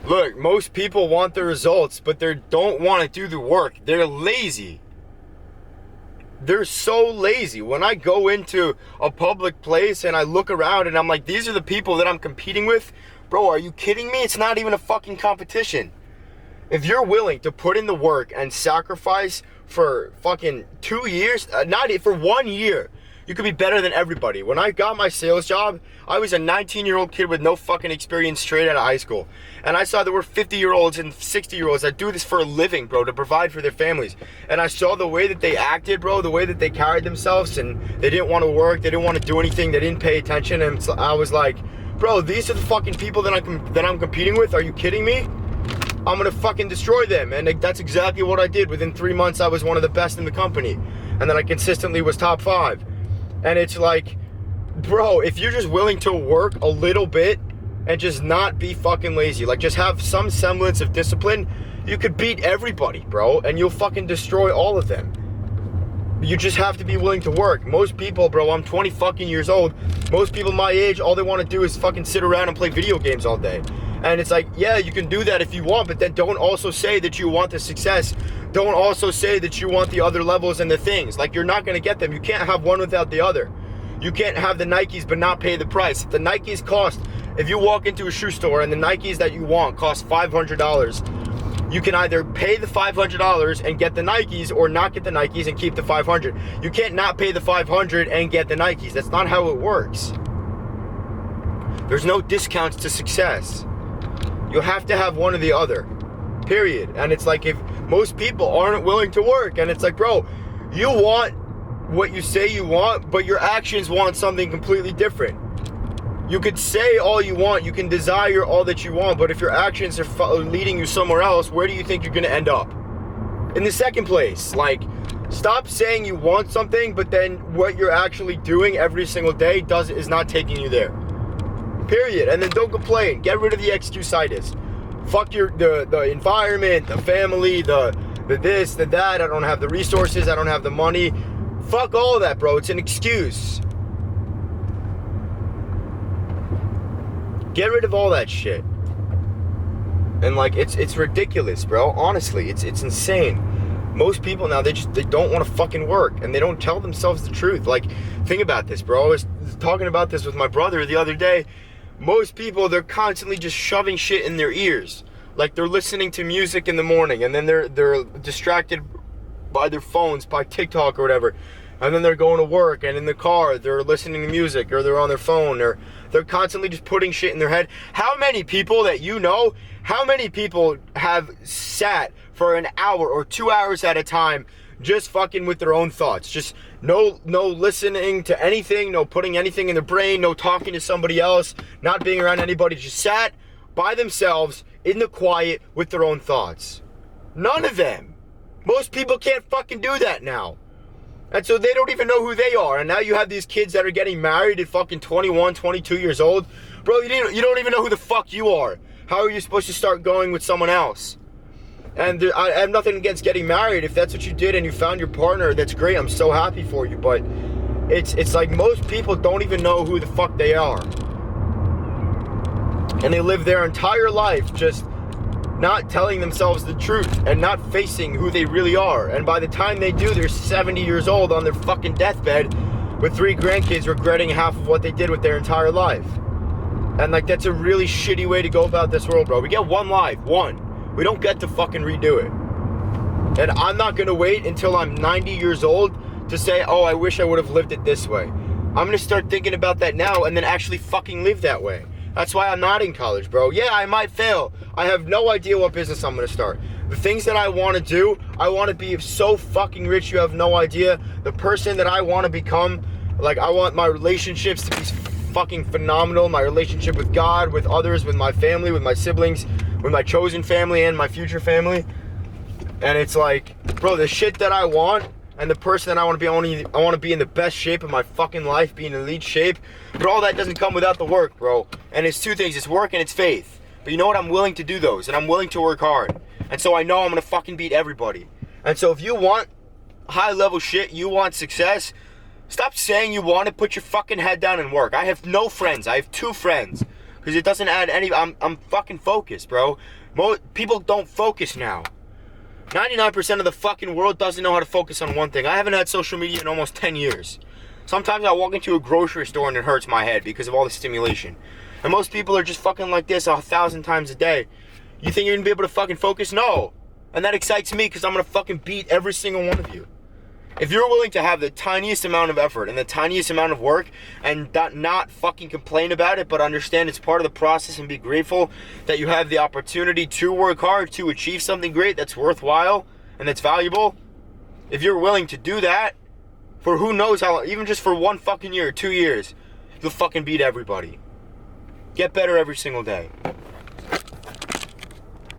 Look, most people want the results, but they don't want to do the work. They're lazy. They're so lazy. When I go into a public place and I look around and I'm like, these are the people that I'm competing with. Bro, are you kidding me? It's not even a fucking competition. If you're willing to put in the work and sacrifice for fucking 2 years, not for 1 year, you could be better than everybody. When I got my sales job, I was a 19-year-old kid with no fucking experience straight out of high school. And I saw there were 50-year-olds and 60-year-olds that do this for a living, bro, to provide for their families. And I saw the way that they acted, bro, the way that they carried themselves, and they didn't want to work, they didn't want to do anything, they didn't pay attention. And so I was like, bro, these are the fucking people that I'm competing with. Are you kidding me? I'm gonna fucking destroy them. And that's exactly what I did. Within 3 months, I was one of the best in the company. And then I consistently was top 5. And it's like, bro, if you're just willing to work a little bit and just not be fucking lazy, like just have some semblance of discipline, you could beat everybody, bro, and you'll fucking destroy all of them. You just have to be willing to work. Most people, bro, I'm 20 fucking years old. Most people my age, all they want to do is fucking sit around and play video games all day. And it's like, yeah, you can do that if you want, but then don't also say that you want the success. Don't also say that you want the other levels and the things. Like, you're not going to get them. You can't have one without the other. You can't have the Nikes but not pay the price. If the Nikes cost, if you walk into a shoe store and the Nikes that you want cost $500, you can either pay the $500 and get the Nikes or not get the Nikes and keep the $500. You can't not pay the $500 and get the Nikes. That's not how it works. There's no discounts to success. You'll have to have one or the other, period. And it's like, if most people aren't willing to work, and it's like, bro, you want what you say you want, but your actions want something completely different. You could say all you want, you can desire all that you want, but if your actions are leading you somewhere else, where do you think you're gonna end up? In the second place, like, stop saying you want something, but then what you're actually doing every single day is not taking you there. Period. And then don't complain. Get rid of the excuse-itis. Fuck the environment, the family, the this, the that. I don't have the resources. I don't have the money. Fuck all that, bro. It's an excuse. Get rid of all that shit. And like, it's ridiculous, bro. Honestly, it's insane. Most people now, they don't want to fucking work, and they don't tell themselves the truth. Like, think about this, bro. I was talking about this with my brother the other day. Most people, they're constantly just shoving shit in their ears. Like, they're listening to music in the morning, and then they're distracted by their phones, by TikTok or whatever. And then they're going to work, and in the car, they're listening to music, or they're on their phone, or they're constantly just putting shit in their head. How many people that you know, how many people have sat for an hour or 2 hours at a time just fucking with their own thoughts? Just no listening to anything, no putting anything in their brain, no talking to somebody else, not being around anybody, just sat by themselves in the quiet with their own thoughts. None of them. Most people can't fucking do that now. And so they don't even know who they are. And now you have these kids that are getting married at fucking 21, 22 years old. Bro, you don't even know who the fuck you are. How are you supposed to start going with someone else? And I have nothing against getting married. If that's what you did and you found your partner, that's great. I'm so happy for you. But it's like, most people don't even know who the fuck they are. And they live their entire life just not telling themselves the truth and not facing who they really are. And by the time they do, they're 70 years old on their fucking deathbed with 3 grandkids, regretting half of what they did with their entire life. And like, that's a really shitty way to go about this world, bro. We get one life, one. We don't get to fucking redo it. And I'm not gonna wait until I'm 90 years old to say, oh, I wish I would have lived it this way. I'm gonna start thinking about that now and then actually fucking live that way. That's why I'm not in college, bro. Yeah, I might fail. I have no idea what business I'm gonna start. The things that I wanna do, I wanna be so fucking rich you have no idea. The person that I wanna become, like, I want my relationships to be fucking phenomenal. My relationship with God, with others, with my family, with my siblings, with my chosen family and my future family. And it's like, bro, the shit that I want and the person that I want to be, I want to be in the best shape of my fucking life, be in elite shape. But all that doesn't come without the work, bro. And it's 2 things, it's work and it's faith. But you know what? I'm willing to do those, and I'm willing to work hard. And so I know I'm gonna fucking beat everybody. And so if you want high level shit, you want success, stop saying you want it, put your fucking head down and work. I have no friends. I have 2 friends. Because it doesn't add any. I'm fucking focused, bro. People don't focus now. 99% of the fucking world doesn't know how to focus on one thing. I haven't had social media in almost 10 years. Sometimes I walk into a grocery store and it hurts my head because of all the stimulation. And most people are just fucking like this 1,000 times a day. You think you're gonna be able to fucking focus? No. And that excites me because I'm gonna fucking beat every single one of you. If you're willing to have the tiniest amount of effort and the tiniest amount of work and not fucking complain about it, but understand it's part of the process and be grateful that you have the opportunity to work hard to achieve something great that's worthwhile and that's valuable, if you're willing to do that for who knows how long, even just for 1 fucking year, 2 years, you'll fucking beat everybody. Get better every single day.